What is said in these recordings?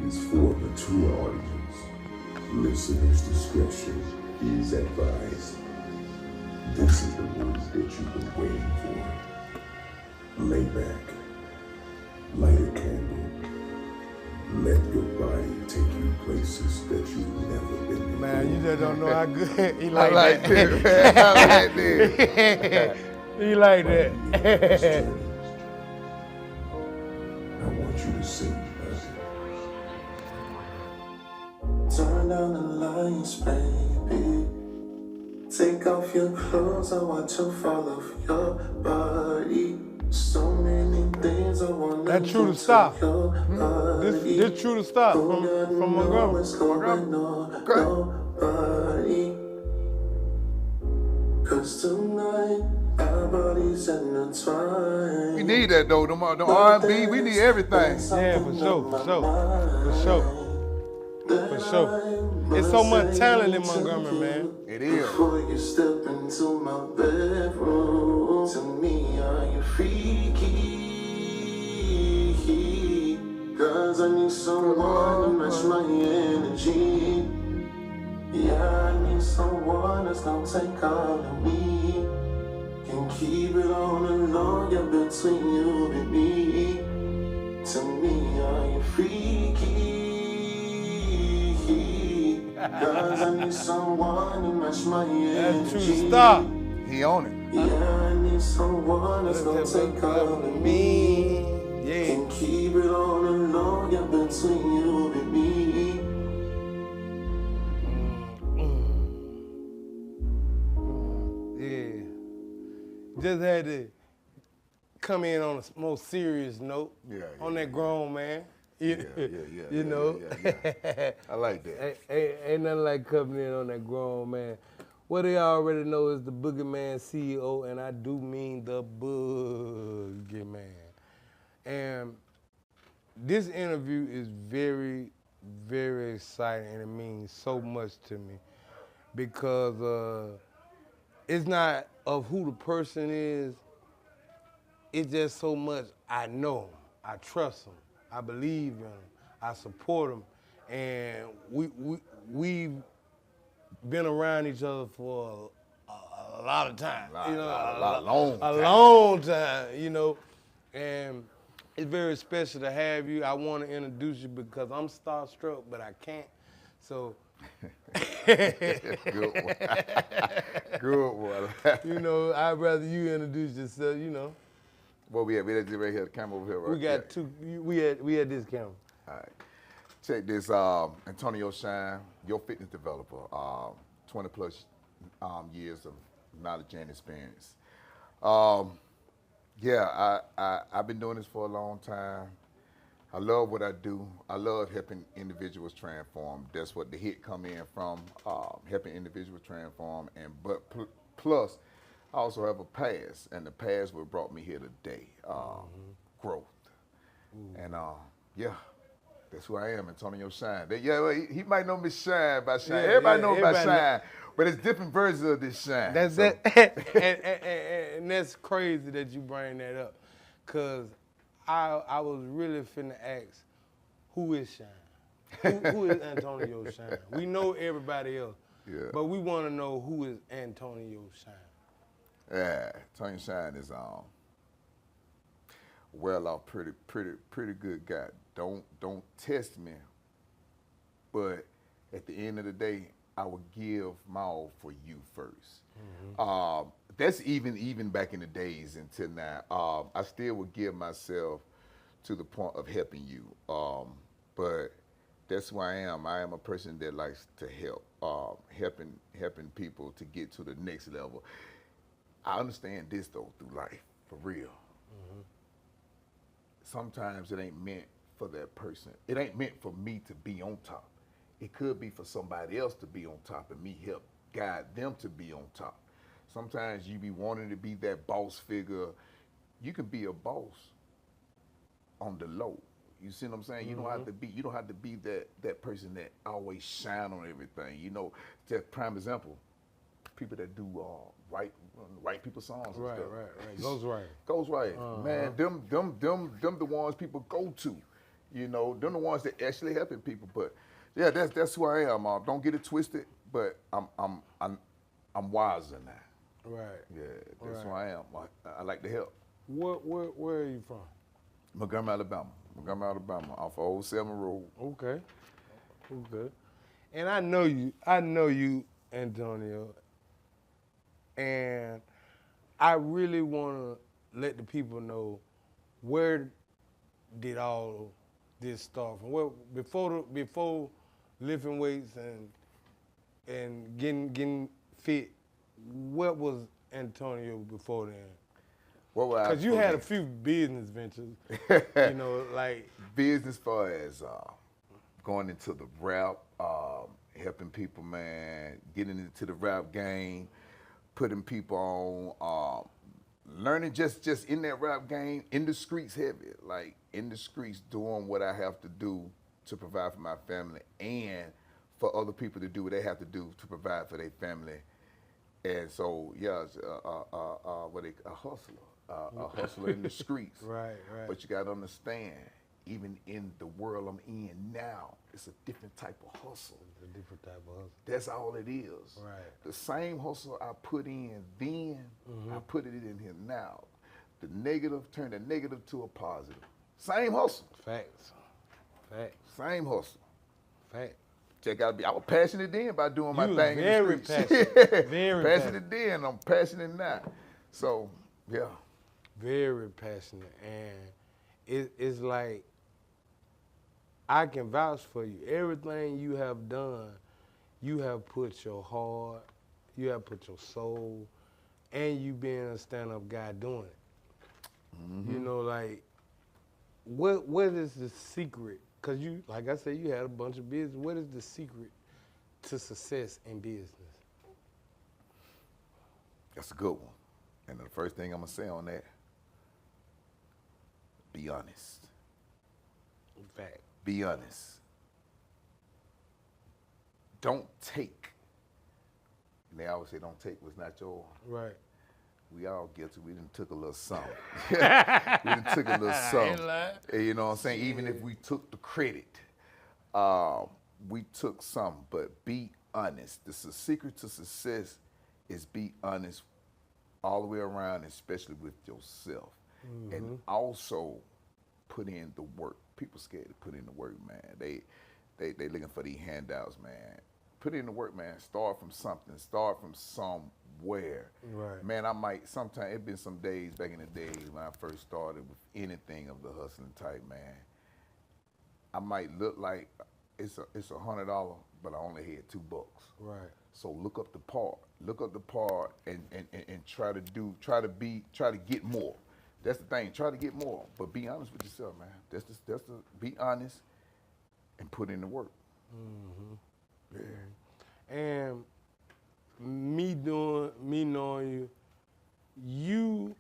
is for mature audience. Listener's discretion is advised. This is the moment that you've been waiting for. Lay back, light a candle, let your body take you places that you've never been before. Man, you just don't know how good he I like like that. this, man. I like this. He like that. I want you to sing Turn down the lights, baby. Take off your clothes, I want to fall off your body. So many things I want to That true to stop. This true to stop from Montgomery. Nobody. Cause tonight our bodies intertwined. We need that though, them R&B, we need everything. Yeah, for sure. It's so much talent in Montgomery, man. It is. Before you step into my bedroom, to me are you freaky? Cause I need someone to match my energy. Yeah, I need someone that's gonna take all of me. Can keep it on the low, yeah, between you and me. To me are you freaky? Cause I need someone to match my energy. That's true to stop. He on it. Yeah, I need someone that's gonna take all of me. Yeah. Can keep it on the low, yeah, between you and me. Yeah. Just had to come in on a more serious note. On that grown man. You know. I like that. Ain't nothing like coming in on that grown man. What they already know is the Boogeyman CEO, and I do mean the Boogeyman. And this interview is very, very exciting, and it means so much to me because it's not of who the person is, it's just so much I know him, I trust him, I believe in him, I support him, and we've been around each other for a lot of time, a long time, you know, and it's very special to have you. I want to introduce you because I'm starstruck, but I can't, so. Good one. Good one. You know, I'd rather you introduce yourself, you know. Well, we had right here, the camera over here, right? We got two, we had this camera. All right. Check this, Antonio Shine, your fitness developer, 20 plus years of knowledge and experience. I've been doing this for a long time. I love what I do. I love helping individuals transform. That's what the hit come in from, helping individuals transform. Plus, I also have a past, and the past what brought me here today, growth. And that's who I am, Antonio Shine. He might know me Shine by Shine. Everybody knows by Shine, but it's different versions of this Shine. That's it. And that's crazy that you bring that up, cause I was really finna ask, who is Shine? Who is Antonio Shine? We know everybody else, but we want to know who is Antonio Shine. Yeah, Antonio Shine is well off, pretty good guy. Don't test me, but at the end of the day, I will give my all for you first. Mm-hmm. That's even back in the days until now. I still would give myself to the point of helping you, but that's who I am. I am a person that likes to help, helping people to get to the next level. I understand this though through life, for real. Mm-hmm. Sometimes it ain't meant for that person. It ain't meant for me to be on top. It could be for somebody else to be on top and me help guide them to be on top. Sometimes you be wanting to be that boss figure. You can be a boss on the low. You see what I'm saying? Mm-hmm. You don't have to be that person that always shine on everything. You know, just prime example, people that do write people's songs. Right. Goes right. Man, them the ones people go to. You know, they're the ones that actually helping people. But yeah, that's who I am. Don't get it twisted. But I'm wiser now. Right. Yeah, that's Right. who I am. I like to help. Where are you from? Montgomery, Alabama. Off of Old Selma Road. Okay. Okay. And I know you, Antonio. And I really want to let the people know, where did all this start from? Well, before lifting weights and getting fit, what was Antonio before then? What were I? Because you had a few business ventures, you know, like business far as going into the rap, helping people, man, getting into the rap game, putting people on, learning just in that rap game, in the streets heavy, like in the streets doing what I have to do to provide for my family and for other people to do what they have to do to provide for their family. And so, yeah, it's, a hustler in the streets. Right. But you got to understand, even in the world I'm in now, it's a different type of hustle. It's a different type of hustle. That's all it is. Right. The same hustle I put in then, I put it in here now. The negative, turn the negative to a positive. Same hustle. Facts. Same hustle. Facts. Just gotta be. I was passionate then about doing my You was thing very in the streets. passionate. Very passionate then. I'm passionate now. So yeah. Very passionate, and it's like, I can vouch for you. Everything you have done, you have put your heart, you have put your soul, and you being a stand-up guy doing it. You know, like, what is the secret? Because you, like I said, you had a bunch of business. What is the secret to success in business? That's a good one. And the first thing I'm gonna say on that, be honest. In fact. Be honest. Don't take. And they always say don't take what's not yours. Right. We all guilty. We done took a little something. We done took a little something. And you know what I'm saying? Even if we took the credit, we took some. But be honest. The secret to success is be honest all the way around, especially with yourself. And also put in the work. People scared to put in the work, man. They looking for these handouts, man. Put in the work, man. Start from something. Start from somewhere. Right. Man, I might, sometimes, it been some days back in the days when I first started with anything of the hustling type, man. I might look like it's $100, but I only had $2. Right. So look up the part. Look up the part and try to get more. That's the thing. Try to get more, but be honest with yourself, man. That's the be honest and put in the work. Yeah. And me knowing you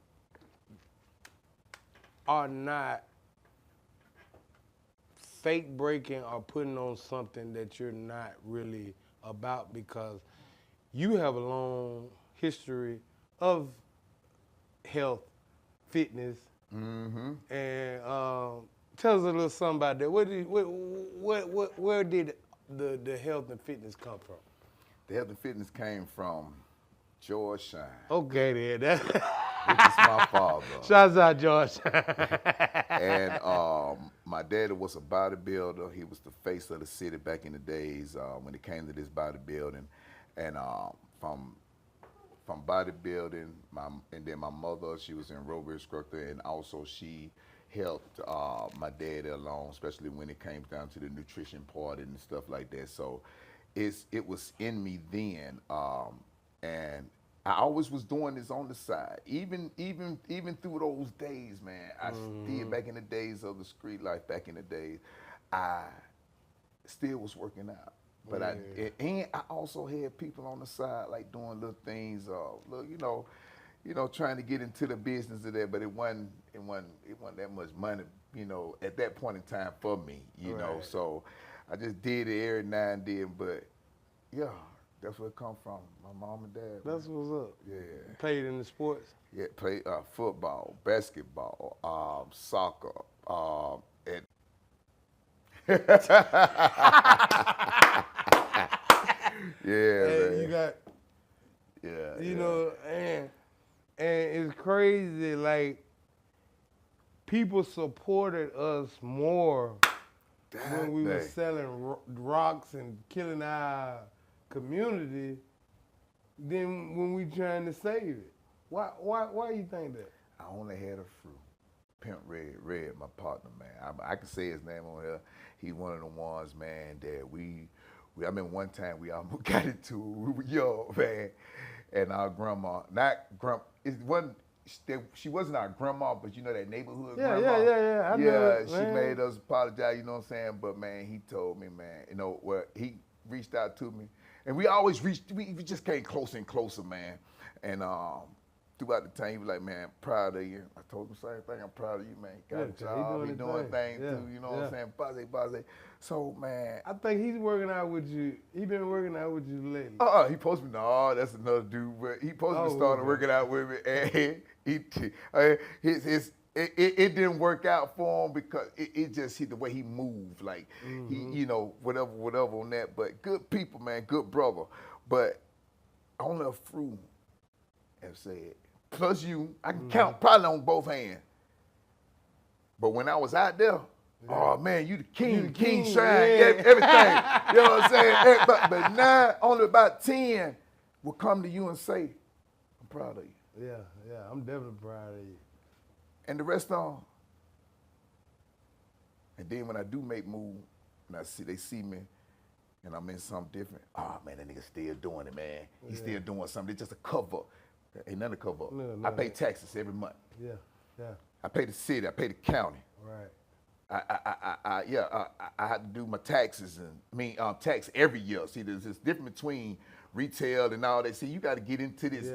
are not fake breaking or putting on something that you're not really about, because you have a long history of health, fitness, and tell us a little something about that. Where did the health and fitness come from? The health and fitness came from George Shine, Okay, then. which is my father. Shouts out, George. And my daddy was a bodybuilder. He was the face of the city back in the days when it came to this bodybuilding. And from bodybuilding, and then my mother, she was an aerobic instructor, and also she helped my daddy along, especially when it came down to the nutrition part and stuff like that. So it was in me then, and I always was doing this on the side, even through those days, man. I still, back in the days of the street life, back in the days, I still was working out. But I also had people on the side, like doing little things, trying to get into the business of that. But it wasn't that much money, at that point in time for me, you know. So I just did it every now and then. But yeah, that's where it come from. My mom and dad. That's what's up. Yeah. Played in the sports? Yeah, played football, basketball, soccer, and Yeah, And man. you got, Yeah, you yeah. know, and it's crazy. Like people supported us more when we were Dang. selling rocks and killing our community than when we trying to save it. Why you think that? I only had a few. Pimp Red, my partner, man. I can say his name on here. He's one of the ones, man, that we I remember one time we almost got into it. We were young, man. And our grandma, she wasn't our grandma, but you know that neighborhood Yeah, grandma? yeah. I know it, she man. made us apologize, you know what I'm saying? But man, he told me, man, you know, he reached out to me. And we always we just came closer and closer, man. And throughout the time, he was like, man, proud of you. I told him the same thing. I'm proud of you, man. Got a job. He doing things too. You know what I'm saying? Base. So, man. I think he's working out with you. He been working out with you lately. He posted me, no, that's another dude. But he posted me started okay. working out with me. And it didn't work out for him because it just hit the way he moved. Like, he, you know, whatever on that. But good people, man. Good brother. But only a few have said, plus you, I can count probably on both hands. But when I was out there, oh man, you the king, king shine, everything. You know what I'm saying? But now only about 10 will come to you and say, I'm proud of you. Yeah, I'm definitely proud of you. And the rest on. And then when I do make move, and they see me, and I'm in something different, oh man, that nigga still doing it, man. He's still doing something. It's just a cover. Ain't nothing to cover up. No, I pay taxes every month. Yeah. I pay the city, I pay the county. Right. I had to do my taxes tax every year. See, there's this difference between retail and all that. See, you got to get into this,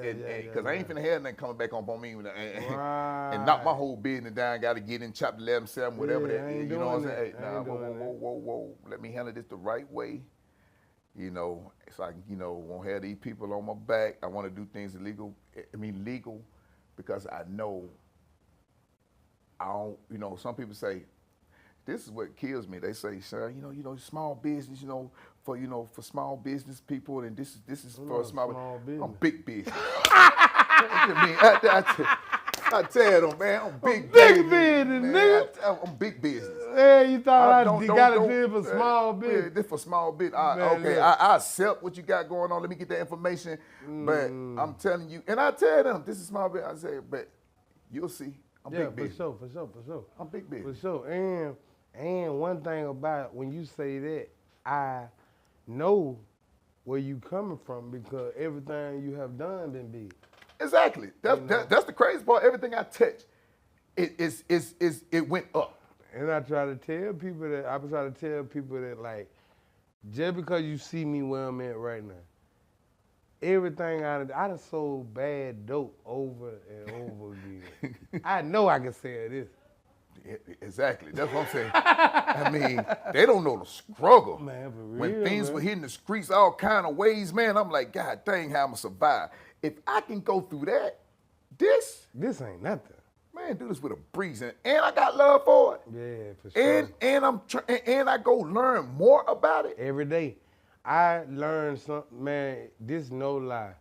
because I ain't finna have nothing coming back on me and knock my whole business down. Got to get in chapter 11, 7, whatever Yeah, I that ain't is. You know what I'm doing saying? that. Hey, I nah, ain't doing whoa. Let me handle this the right way. You know, so I, you know, won't have these people on my back. I want to do things legal, because I know I don't, you know, some people say, this is what kills me. They say, sir, you know, small business, for small business people, and this is for small business. I'm big business. I tell them, man, I'm big business, nigga. I'm big business. Hey, you thought don't got to do it for small business? Yeah, this for small business. Man, look. I accept what you got going on. Let me get that information. But I'm telling you, and I tell them, this is small business. I say, but you'll see. I'm big business. For sure. I'm big business. For sure. And one thing about when you say that, I know where you coming from because everything you have done been big. Exactly. That's the crazy part. Everything I touch, it went up. And I try to tell people that like, just because you see me where I'm at right now, everything I done sold bad dope over and over again. I know I can sell this. Exactly. That's what I'm saying. I mean, they don't know the struggle. Man, for real, when things man. were hitting the streets all kind of ways, man, I'm like, God dang, how I'm going to survive. If I can go through that, this ain't nothing. Man, do this with a breeze. And I got love for it. Yeah, for sure. And I go learn more about it. Every day. I learn something, man, this no lie.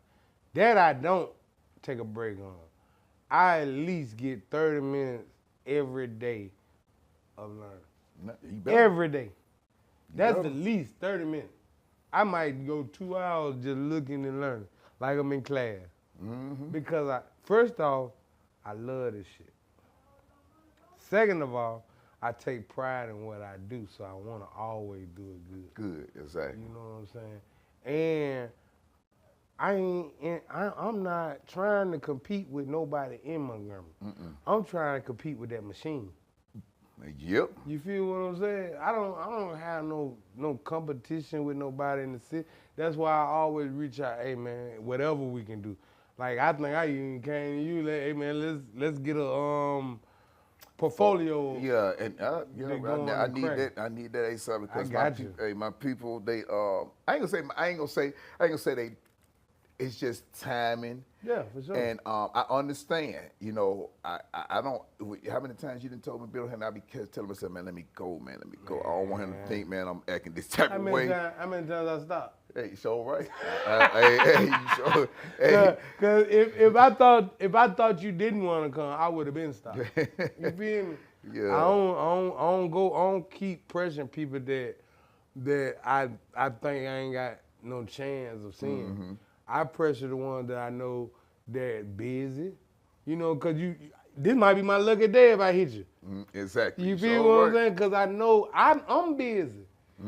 That I don't take a break on. I at least get 30 minutes every day of learning. Every day. That's at least 30 minutes. I might go 2 hours just looking and learning, like I'm in class. Mm-hmm. Because first off, I love this shit. Second of all, I take pride in what I do, so I want to always do it good. Good, exactly. You know what I'm saying? And I'm not trying to compete with nobody in Montgomery. I'm trying to compete with that machine. Yep. You feel what I'm saying? I don't have no competition with nobody in the city. That's why I always reach out, hey man, whatever we can do. Like I think I even came to you, like, hey man, let's get a portfolio. Yeah, and I need that. I need that ASAP because my people, they I ain't gonna say it's just timing. Yeah, for sure. And I understand, you know, I don't, how many times you done told me, Bill, and I be telling myself, man, let me go, man, let me go. I don't want him to think, man, I'm acting this type of way. How many times I stopped? Hey, so right. Hey, you hey. Cause if I thought you didn't want to come, I would have been stopped. You feel me? Yeah. I don't keep pressuring people that I think I ain't got no chance of seeing. Mm-hmm. I pressure the ones that I know that busy. You know, cause this might be my lucky day if I hit you. Exactly. You feel what I'm saying? Cause I know I'm busy.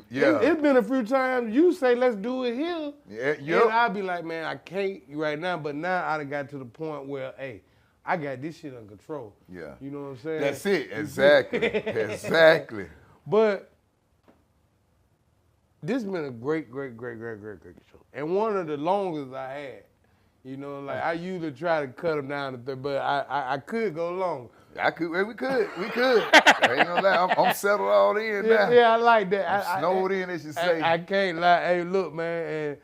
Yeah. It's been a few times you say, let's do it here. Yeah, yep. And I'll be like, man, I can't right now. But now I done got to the point where, hey, I got this shit under control. Yeah. You know what I'm saying? That's it. Exactly. Exactly. But this has been a great show. And one of the longest I had. You know, like I usually try to cut them down to 30, but I could go long. We could. I ain't gonna lie, I'm settled all in now. Yeah, I like that. I'm snowed in, as you say. I can't lie. Hey, look, man, and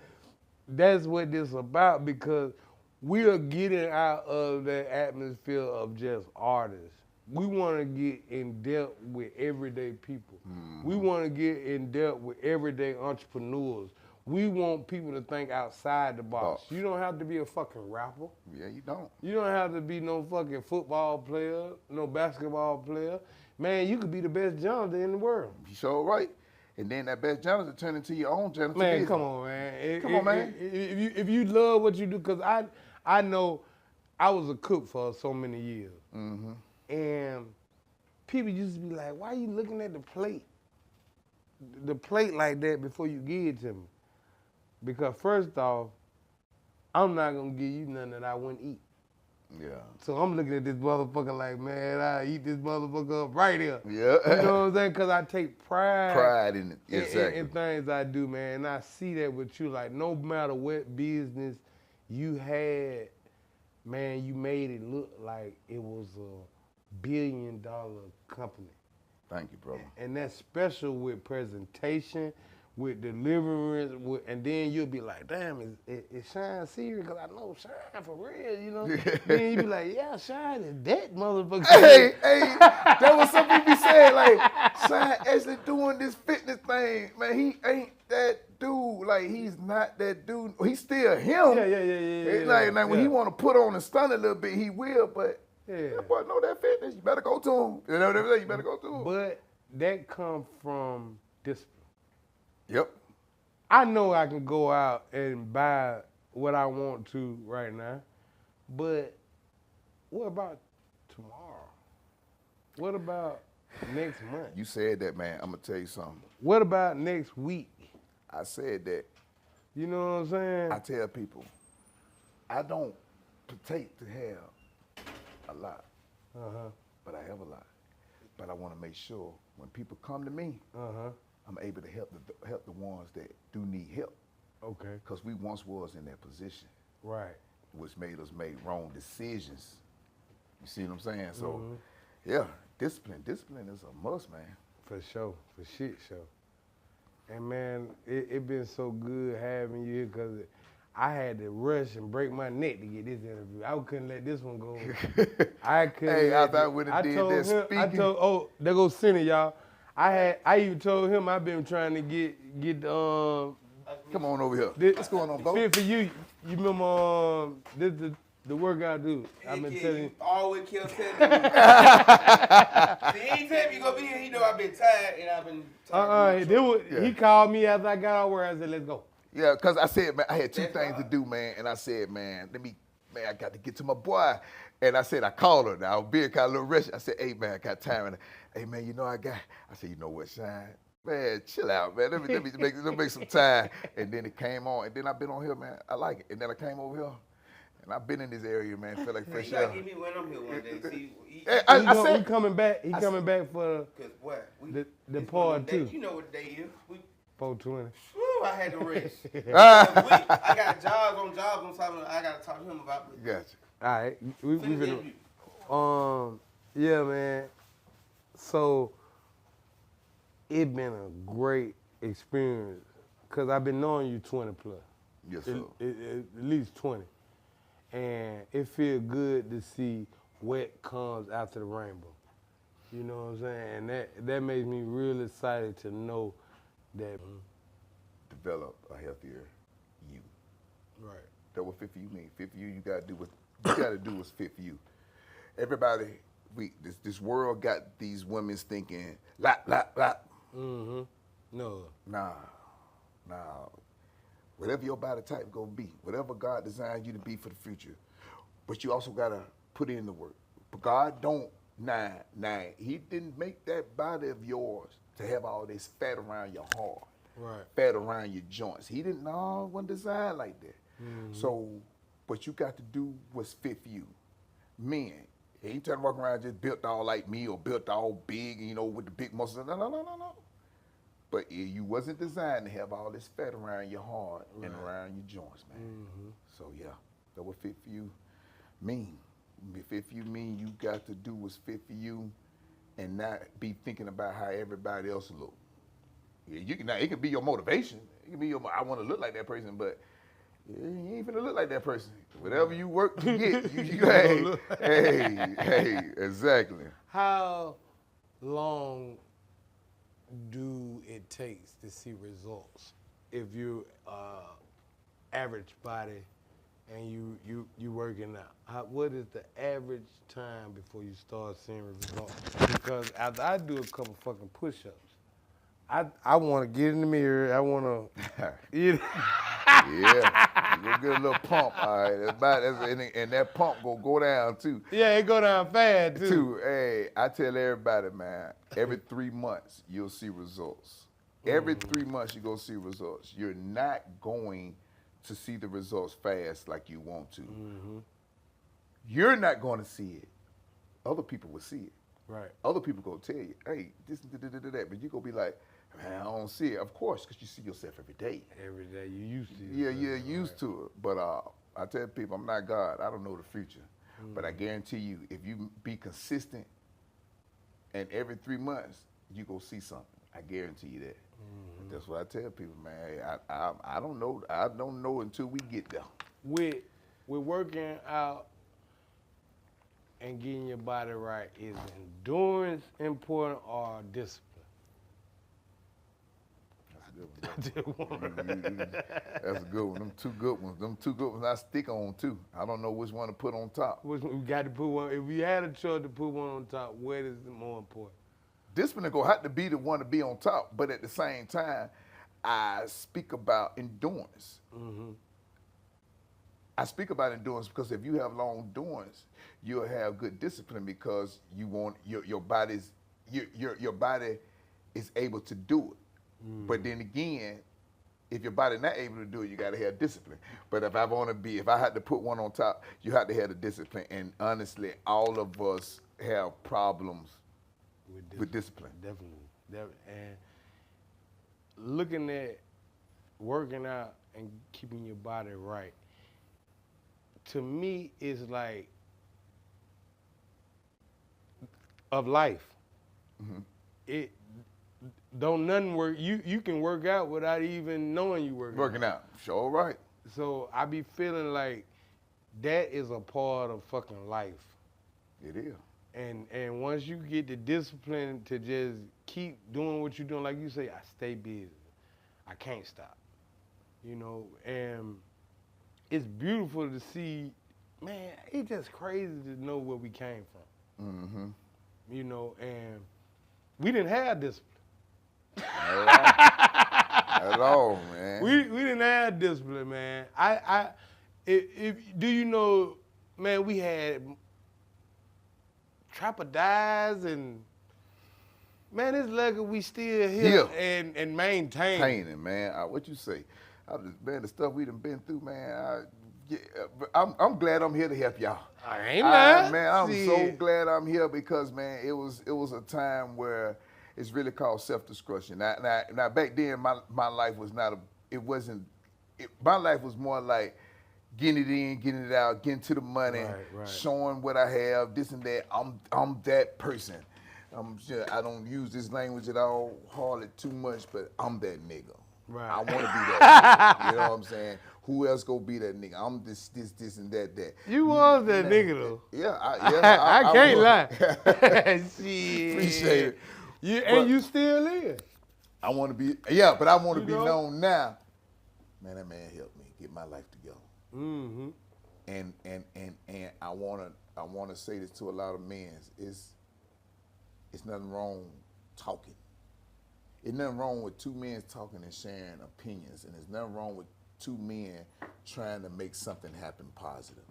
that's what this about because we are getting out of the atmosphere of just artists. We want to get in depth with everyday people. We want to get in depth with everyday entrepreneurs. We want people to think outside the box. You don't have to be a fucking rapper. Yeah, you don't. You don't have to be no fucking football player, no basketball player. Man, you could be the best janitor in the world. You sure right. And then that best janitor turn into your own janitor. Man, business. come on, man. Come on, man. If you love what you do, because I know I was a cook for so many years. Mm-hmm. And people used to be like, why you looking at the plate like that before you give it to me? Because first off, I'm not going to give you nothing that I wouldn't eat. Yeah. So I'm looking at this motherfucker like, man, I eat this motherfucker up right here. Yeah. You know what I'm saying? Because I take pride in it. Exactly. in things I do, man. And I see that with you. Like, no matter what business you had, man, you made it look like it was a $1 billion company. Thank you, brother. And that's special with presentation, with deliverance, and then you'll be like, damn, is Shine serious? Because I know Shine for real, you know? Then you be like, yeah, Shine is that motherfucker. Hey, that was some people be saying, like, Shine actually doing this fitness thing. Man, he ain't that dude. Like, he's not that dude. He's still him. Yeah. Like when he want to put on and stun a little bit, he will, but yeah. Boy, know that fitness. You better go to him. You know what I'm saying? You better go to him. But that comes from discipline. Yep. I know I can go out and buy what I want to right now, but what about tomorrow? What about next month? You said that, man. I'm going to tell you something. What about next week? I said that. You know what I'm saying? I tell people, I don't partake to have a lot, but I have a lot. But I want to make sure when people come to me, I'm able to help the ones that do need help. Okay. Because we once was in that position. Right. Which made us make wrong decisions. You see what I'm saying? So, yeah, discipline is a must, man. For sure. For shit show. And, man, it been so good having you here because I had to rush and break my neck to get this interview. I couldn't let this one go. I couldn't. Hey, I thought we done did that speaking. I told, there goes Cindy, y'all. I even told him I've been trying to get come on over here. What's going on, bro? Fit for you. You remember this the work I do. I've been telling you. Always kept telling me. See, anytime you gonna be here, he know I've been tired and I've been tired. He called me after I got out work. I said, let's go. Yeah, because I said, man, I had two things to do, man. And I said, man, I got to get to my boy. And I said, I called her. Now, being kind of a little rush. I said, hey, man, I got time. And, hey, man, you know I said, you know what, Shine? Man, chill out, man. Let me make some time. And then it came on. And then I've been on here, man. I like it. And then I came over here. And I've been in this area, man. Feel like fresh air. You gotta give me when I'm here one day. See, he coming back. He coming back for the part two. You know what day is. 420. Whew, I had to rest. I got jobs on something I got to talk to him about. Gotcha. All right. We've been, yeah, man. So, it's been a great experience because I've been knowing you 20 plus. Yes, sir. At least 20. And it feels good to see what comes after the rainbow. You know what I'm saying? And that makes me real excited to know that. Develop a healthier you. Right. That's what fit for you mean. Fit for you, you gotta do what's fit for you. Everybody, this world got these women thinking, lap. Mm-hmm. No. Nah. Whatever your body type gonna be, whatever God designed you to be for the future, but you also gotta put in the work. But God don't, He didn't make that body of yours to have all this fat around your heart, Right. fat around your joints. He didn't, no, it wasn't designed like that. So, but you got to do what's fit for you. Men, he ain't trying to walk around just built all like me or built all big, with the big muscles. No. But you wasn't designed to have all this fat around your heart and around your joints, man. So yeah, that what fit for you mean. Fit for you mean you got to do what's fit for you and not be thinking about how everybody else look. Yeah, it can be your motivation. It can be I want to look like that person, but you ain't finna look like that person. Whatever you work to get, hey, exactly. How long do it takes to see results if you average body and you working out? What is the average time before you start seeing results? Because after I do a couple fucking push-ups, I want to get in the mirror. I want to, Yeah, you go get a little pump, all right. And that pump go down too. Yeah, it go down fast too. Hey, I tell everybody, man, every 3 months you'll see results. Every 3 months you go see results. You're not going to see the results fast like you want to. You're not going to see it. Other people will see it. Right. Other people gonna tell you, hey, this, that, but you gonna be like, man, I don't see it. Of course, because you see yourself every day. Every day you used to. Yeah, you're used to it. But I tell people, I'm not God. I don't know the future. But I guarantee you, if you be consistent, and every 3 months you go see something. I guarantee you that. That's what I tell people, man. I don't know. I don't know until we get there. With working out and getting your body right, is endurance important or discipline? That's a good one. That's a good one. Them two good ones I stick on too. I don't know which one to put on top. We got to put one. If we had a choice to put one on top, what is more important? Discipline gonna have to be the one to be on top, but at the same time, I speak about endurance. I speak about endurance because if you have long endurance, you'll have good discipline because you want your body is able to do it. But then again, if your body not able to do it, you got to have discipline. But if I had to put one on top, you have to have the discipline. And honestly, all of us have problems with discipline. Definitely. And looking at working out and keeping your body right, to me, is like of life. It don't nothing work. You can work out without even knowing you working out. Sure, right. So I be feeling like that is a part of fucking life. It is. And once you get the discipline to just keep doing what you're doing, like you say, I stay busy. I can't stop. And it's beautiful to see, man, it's just crazy to know where we came from. And we didn't have discipline. At all, man. We didn't have discipline, man. Do you know, man, we had trapodize and, man, it's lucky we still here and maintain. Maintaining, man. What you say? Man, the stuff we done been through, man. I'm glad I'm here to help y'all. Amen. Man, I'm so glad I'm here because, man, it was a time where it's really called self-destruction. Now back then, my life was my life was more like getting it in, getting it out, getting to the money, showing what I have, this and that. I'm that person. I don't use this language at all hardly too much, but I'm that nigga. Right. I want to be that nigga. You know what I'm saying? Who else go be that nigga? I'm this, and that. You was that nigga though. Yeah, I can't was. lie. Shit. Appreciate it. And you still is. I want to be, but I want to You be know? known now. Man, that man helped me get my life together. Mm-hmm. And I wanna say this to a lot of men. It's nothing wrong talking. It's nothing wrong with two men talking and sharing opinions, and there's nothing wrong with two men trying to make something happen positive.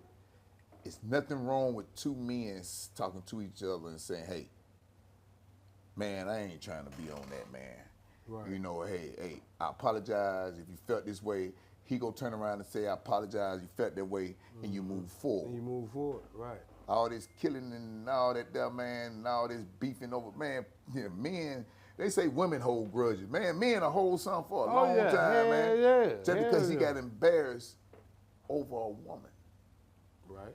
It's nothing wrong with two men talking to each other and saying, hey, man, I ain't trying to be on that, man. Right. You know, hey, I apologize if you felt this way. He go turn around and say, I apologize, you felt that way, and you move forward. And you move forward, right. All this killing and all that there, man, and all this beefing over, man, men, they say women hold grudges. Man, men will hold something for a long time, man. Yeah. Just because he got embarrassed over a woman. Right.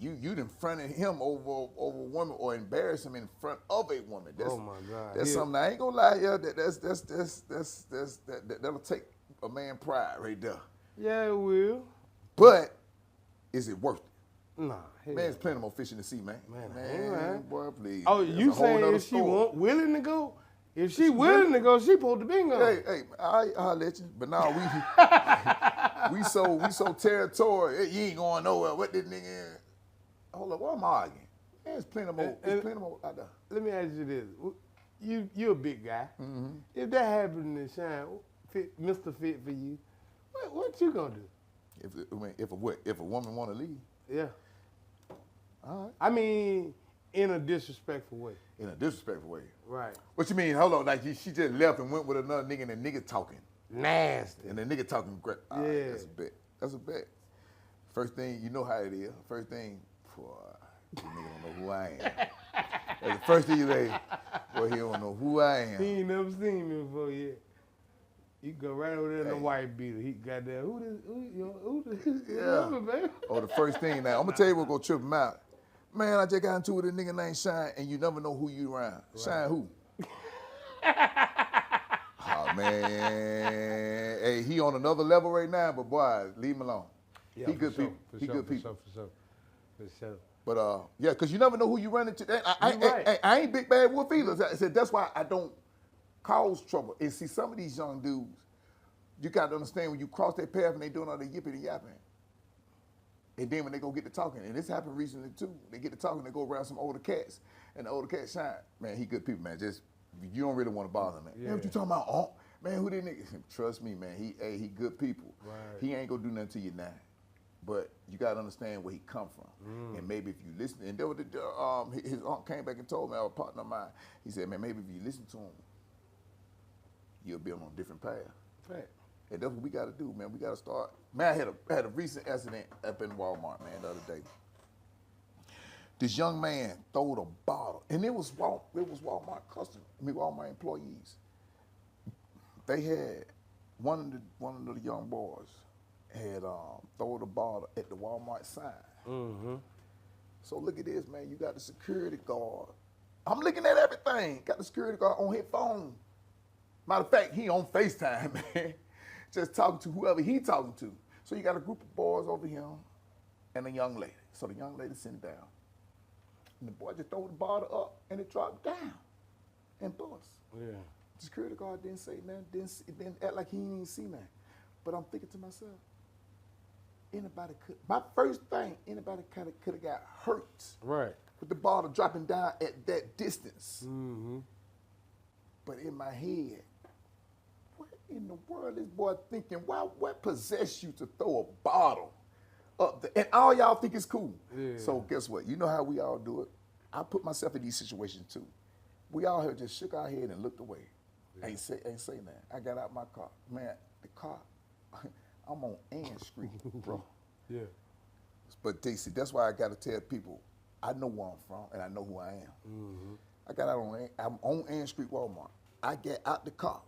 You done fronted him over a woman or embarrassed him in front of a woman. That's, Oh my God. That's something I ain't gonna lie, yeah. That'll take a man pride right there. Yeah, it will. But is it worth it? Nah. Hell. Man, there's plenty more fish in the sea, man. Man, I ain't lying. Boy, please. Oh, That's you a whole saying nother if she story. willing to go? If she willing to go, she supposed to be going. Hey, I'll let you. But now we so territorial. You ain't going nowhere. What this nigga is? Hold up, why am I arguing? Man, there's plenty more out there. Let me ask you this: you a big guy. Mm-hmm. If that happened to Shine, Mr. Fit for you, what you gonna do? If a woman want to leave, Yeah. all right. I mean, in a disrespectful way. In a disrespectful way. Right. What you mean? Hold on, like she just left and went with another nigga and the nigga talking. Nasty. And the nigga talking great. All Yeah. right, that's a bet. That's a bet. First thing, you know how it is. First thing, boy, this nigga don't know who I am. That's the first thing you say, boy, he don't know who I am. He ain't never seen me before yet. You go right over there in the white beater. He got there. Who this? Yeah. Baby? Or the first thing now, I'm gonna tell you what's gonna trip him out. Man, I just got into it with a nigga named Shine, and you never know who you around. Right. Shine who? Oh man, hey, he on another level right now, but boy, leave him alone. Yeah, he good sure, people. For He sure, good for people. For sure. But yeah, cause you never know who you run into. Right. I ain't big bad wolf either. I said that's why I don't cause trouble. And see, some of these young dudes, you got to understand when you cross their path and they doing all the yipping and yapping. And then when they go get to talking, and this happened recently too, they get to talking, they go around some older cats, and the older cat Shine, man, he good people, man. Just you don't really want to bother him, man. Yeah. Man, what you talking about? Oh, man, who that nigga? Trust me, man. He good people. Right. He ain't gonna do nothing to you now. But you gotta understand where he come from, and maybe if you listen. And there was his aunt came back and told me, our partner of mine. He said, man, maybe if you listen to him, you'll be on a different path. Right. And that's what we got to do, man. We got to start. Man, I had a recent accident up in Walmart, man, the other day. This young man throwed a bottle, and it was Walmart Walmart employees. They had one of the young boys had thrown a bottle at the Walmart sign. Mm-hmm. So look at this, man. You got the security guard. I'm looking at everything. Got the security guard on his phone. Matter of fact, he on FaceTime, man. Just talking to whoever he talking to. So you got a group of boys over here and a young lady. So the young lady sent it down. And the boy just threw the bottle up and it dropped down and bust. Yeah. The security guard didn't say nothing, didn't act like he didn't even see nothing. But I'm thinking to myself, my first thing, anybody kind of could have got hurt Right. with the bottle dropping down at that distance. Mm-hmm. But in my head, what in the world this boy thinking? What possessed you to throw a bottle up there? And all y'all think it's cool. Yeah. So guess what? You know how we all do it? I put myself in these situations too. We all have just shook our head and looked away. Yeah. Ain't say nothing. I got out my car. Man, the car, I'm on Ann Street, bro. Yeah. But see, that's why I got to tell people, I know where I'm from and I know who I am. Mm-hmm. I got out I'm on Ann Street, Walmart. I get out the car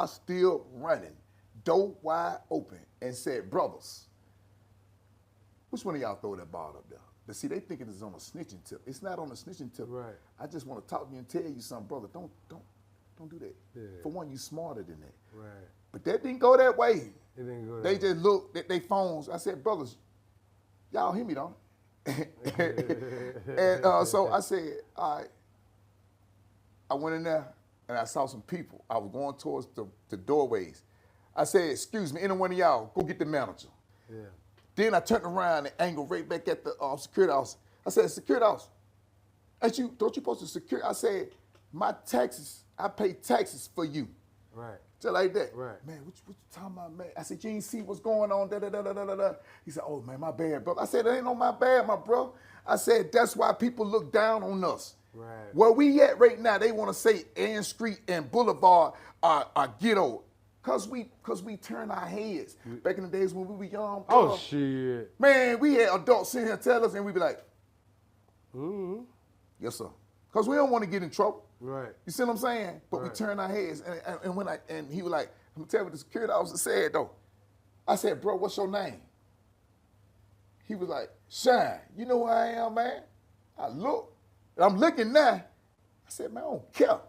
still running, door wide open, and said, brothers, which one of y'all throw that ball up there? But see, they thinking it's on a snitching tip. It's not on a snitching tip. Right. I just want to talk to you and tell you something, brother. Don't do that. Yeah. For one, you smarter than that. Right. But that didn't go that way. It didn't go They that way. just looked at their phones. I said, brothers, y'all hear me, don't it? And so I said, all right. I went in there and I saw some people. I was going towards the doorways. I said, excuse me, any one of y'all, go get the manager. Yeah. Then I turned around and angled right back at the security officer. I said, security officer, don't you supposed to secure? I said, my taxes, I pay taxes for you. Right. Just like that. Right. Man, what you talking about, man? I said, you ain't see what's going on, da-da-da-da-da-da. He said, oh, man, my bad, bro. I said, it ain't no my bad, my bro. I said, that's why people look down on us. Right. Where we at right now, they want to say Ann Street and Boulevard are ghetto. Cause we turn our heads. Back in the days when we were young, bro, Oh, shit. man, we had adults sitting here tell us, and we be like, Mm-hmm. yes, sir. Because we don't want to get in trouble. Right. You see what I'm saying? But we Right. turn our heads. And he was like, I'm going to tell you what the security officer said, though. I said, bro, what's your name? He was like, Shine. You know who I am, man? I look. And I'm looking now. I said, man, I don't care.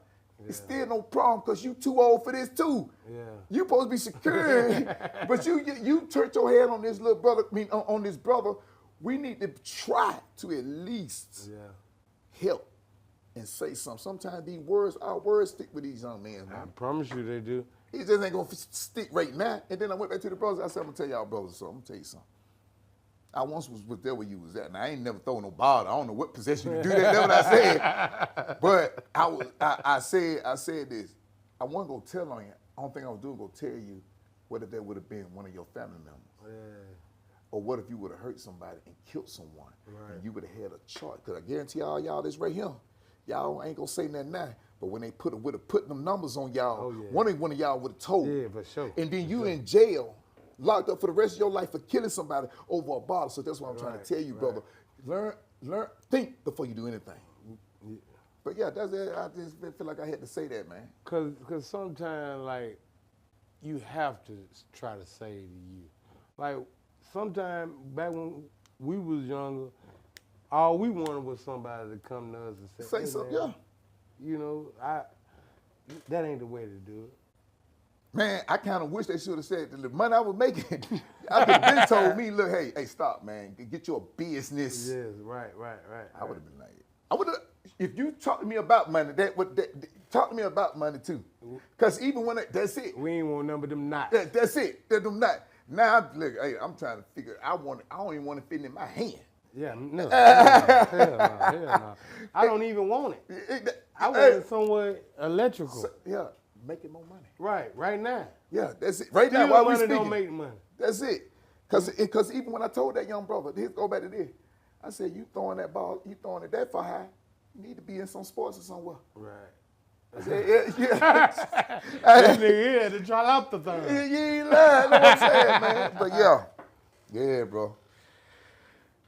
It's still no problem because you too old for this, too. Yeah. You supposed to be secure. But you turned your head on this little brother, on this brother. We need to try to at least help and say something. Sometimes our words stick with these young men, I man. promise you they do. He just ain't gonna stick right now. And then I went back to the brothers. I said, I'm gonna tell y'all brothers something. I'm gonna tell you something. I once was there where you was at. Now I ain't never thrown no ball. I don't know what possession you do that. That's what I said. But I said this. I wasn't gonna tell on you. I don't think I was doing gonna tell you what if that would have been one of your family members. Yeah. Or what if you would have hurt somebody and killed someone Right. and you would have had a charge? Because I guarantee all y'all this right here. Y'all ain't gonna say nothing now. But when they would have put them numbers on y'all, Oh, yeah. one of y'all would have told. Yeah, for sure. And then you in jail, locked up for the rest of your life for killing somebody over a bottle. So that's what I'm trying to tell you, brother. Learn, think before you do anything. Yeah. But yeah, that's it. I just feel like I had to say that, man. Cause sometimes like you have to try to say to you, like sometimes back when we was younger, all we wanted was somebody to come to us and say, Say "Hey, something, man, yeah. You know, that ain't the way to do it." Man, I kind of wish they should have said the money I was making. I could have been told me, look, hey, stop, man. Get your business. Yes, right. I would have been like, I would have. If you talk to me about money, talk to me about money too. Because even when that's it. We ain't want none but them knots. That's it. That's them not. Now, look, hey, I'm trying to figure. I don't even want to fit in my hand. Yeah, no. Hell no. I don't even want it. I want it somewhat electrical. Yeah, making more money. Right now. Yeah, that's it. Right now, Still while we money speaking, don't make money. that's it. Because even when I told that young brother, let's go back to this. I said, you throwing that ball, you throwing it that far high, you need to be in some sports or somewhere. Right. I said, yeah. This nigga here had to try out the thing. You ain't lying, know what I'm saying, man. But yeah, bro.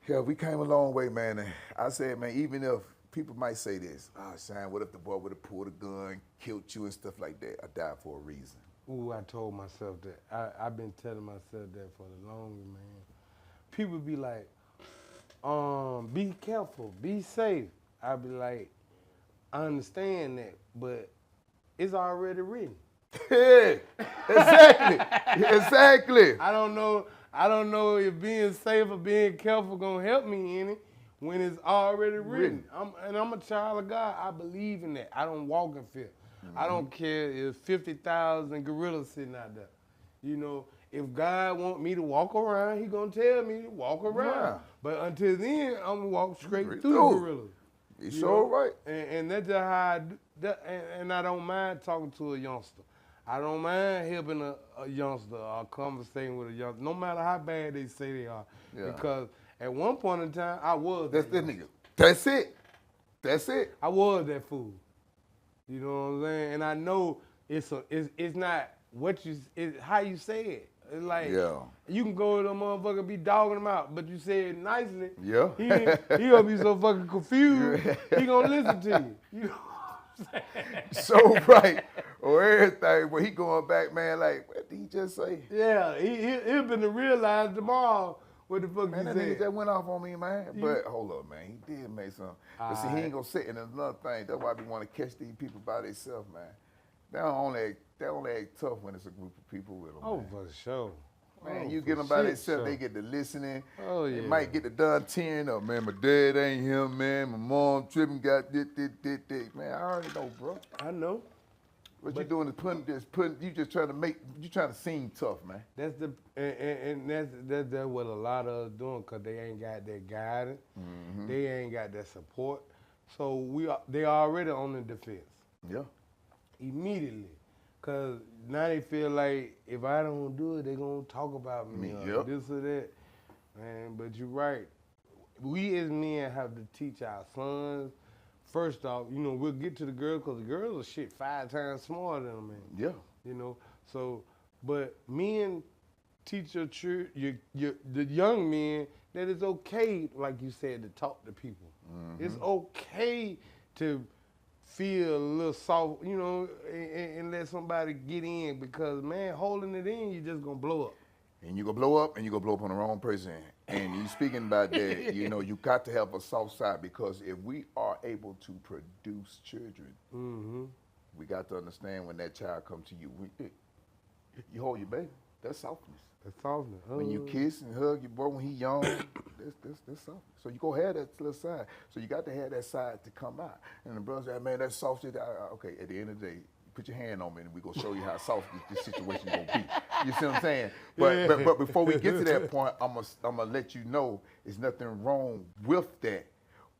Yeah, we came a long way, man. And I said, man, even if people might say this, Shine, what if the boy would have pulled a gun, killed you and stuff like that? I died for a reason. Ooh, I told myself that. I've been telling myself that for the longest, man. People be like, be careful, be safe. I be like, I understand that, but it's already written. Yeah, exactly. I don't know if being safe or being careful gonna help me any when it's already written. I'm a child of God. I believe in that. I don't walk in fear. I don't care if 50,000 gorillas sitting out there. You know, if God want me to walk around, he gonna tell me to walk around. Yeah. But until then, I'm gonna walk straight through the through. gorillas. You You sure know? right. And that's just how I do that. And I don't mind talking to a youngster. I don't mind helping a youngster or conversating with a youngster, no matter how bad they say they are. Yeah. Because at one point in time, I was That's that that youngster. nigga. That's it. That's it. I was that fool. You know what I'm saying? And I know it's not what it's how you say it. It's like you can go to the motherfucker be dogging him out, but you say it nicely. Yeah. He gonna be so fucking confused. He gonna listen to you. You know what I'm saying? So right. Or everything. But he going back, man, like, what did he just say? Yeah, he'll been to realize tomorrow what the fuck Man, he that nigga said. just went off on me, man. But hold up, man. He did make some. But see, he ain't gonna sit in another thing. That's why we want to catch these people by themselves, man. they only act tough when it's a group of people with them. Oh, man. for sure. Man, Oh, you for get them by shit themselves, show. they get to listening. Oh, They yeah. might get to done tearing up. Man, my dad ain't here, man. My mom tripping, got this. Man, I already know, bro. I know. What you doing is you just trying to seem tough, man. That's the and that's what a lot of us doing because they ain't got that guidance, they ain't got that support. So they already on the defense Yeah. immediately, cause now they feel like if I don't do it, they gonna talk about me or Yep. this or that. Man, but you're right. We as men have to teach our sons. First off, we'll get to the girls because the girls are shit 5 times smarter than them, man. Yeah. So, but men teach your the young men that it's okay, like you said, to talk to people. It's okay to feel a little soft, and let somebody get in because, man, holding it in, you're just gonna blow up. And you gonna blow up, and you gonna blow up on the wrong person. And you speaking about that, you got to have a soft side because if we are able to produce children, we got to understand when that child comes to you, you hold your baby. That's softness. That's softness. When you kiss and hug your boy when he young, that's softness. So you go have that little side. So you got to have that side to come out. And the brother said, man, that's soft shit. Okay, at the end of the day, put your hand on me and we gonna show you how soft this situation gonna be. You see what I'm saying? But before we get to that point, I'm gonna let you know there's nothing wrong with that.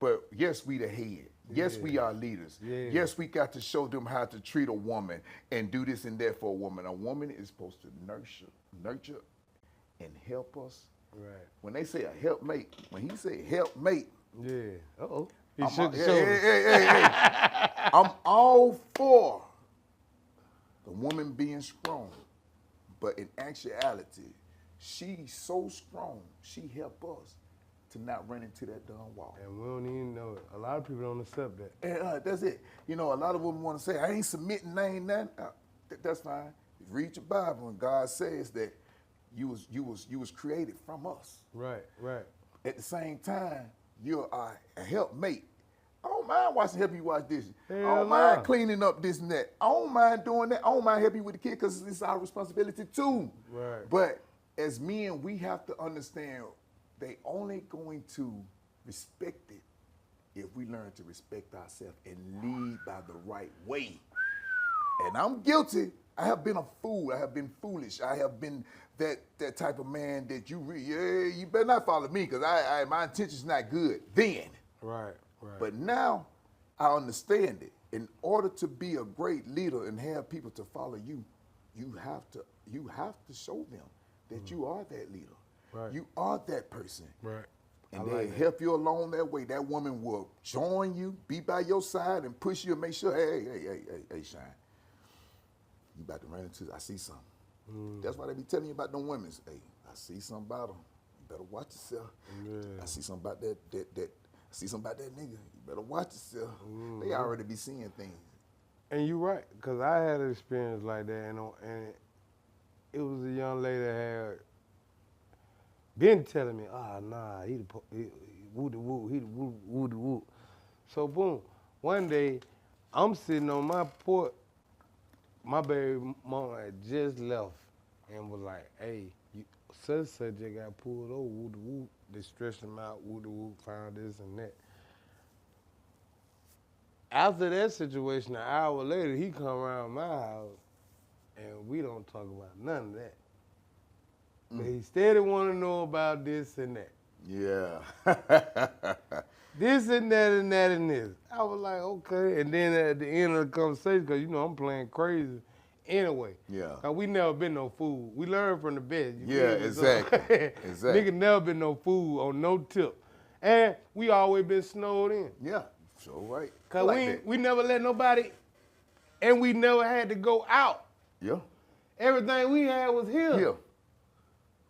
But yes, we the head. Yes, we are leaders. Yeah. Yes, we got to show them how to treat a woman and do this and that for a woman. A woman is supposed to nurture and help us. Right. When they say a helpmate, when he say helpmate, Yeah. Uh-oh. He I'm shook his all- shoulders. hey. I'm all for the woman being strong, but in actuality, she's so strong, she help us to not run into that dumb wall. And we don't even know it. A lot of people don't accept that. And that's it. A lot of women want to say, I ain't submitting, I ain't nothing. That's fine. Read your Bible, and God says that you was created from us. Right. At the same time, you're a helpmate. I don't mind helping you wash dishes. I Hell don't mind no. cleaning up this and that. I don't mind doing that. I don't mind helping you with the kid because it's our responsibility too. Right. But as men, we have to understand they only going to respect it if we learn to respect ourselves and lead by the right way. And I'm guilty. I have been a fool. I have been foolish. I have been that type of man that you better not follow me because my intention's not good then. Right. But now I understand it. In order to be a great leader and have people to follow you, you have to show them that you are that leader. Right. You are that person. Right. And I they'll like that. help you along that way. That woman will join you, be by your side, and push you and make sure, hey, Shine, you about to run into, I see something. That's why they be telling you about them women. Hey, I see something about them. You better watch yourself. Yeah. I see something about that I see something about that nigga. You better watch yourself. They already be seeing things. And you're right, because I had an experience like that, and it was a young lady that had been telling me, nah, he woo-de-woo, he woo-de-woo. So boom, one day, I'm sitting on my porch, my baby mama had just left and was like, hey, such just got pulled over, woo-de-woo. They stretched him out, woo-de-woo, found this and that. After that situation, an hour later, he come around my house, and we don't talk about none of that. But he still want to know about this and that. Yeah. This and that and that and this. I was like, okay. And then at the end of the conversation, because, I'm playing crazy anyway. Yeah. Cause we never been no fool. We learn from the best. You Yeah, feel me? exactly. Exactly. Nigga never been no fool on no tip. And we always been snowed in. Yeah. So right. Cause Like we never let nobody, and we never had to go out. Yeah. Everything we had was here. Yeah.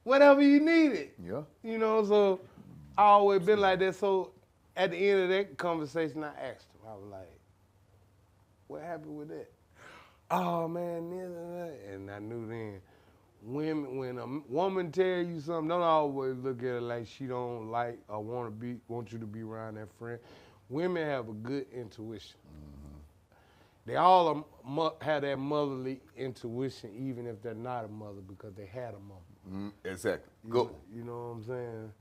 Whatever you needed. Yeah. So I always been like that. So at the end of that conversation, I asked him, I was like, what happened with that? Oh man, this and that. And I knew then, when a woman tell you something, don't always look at it like she don't like or want you to be around that friend. Women have a good intuition. they all have that motherly intuition, even if they're not a mother, because they had a mother. Exactly. You Go. know- You know what I'm saying?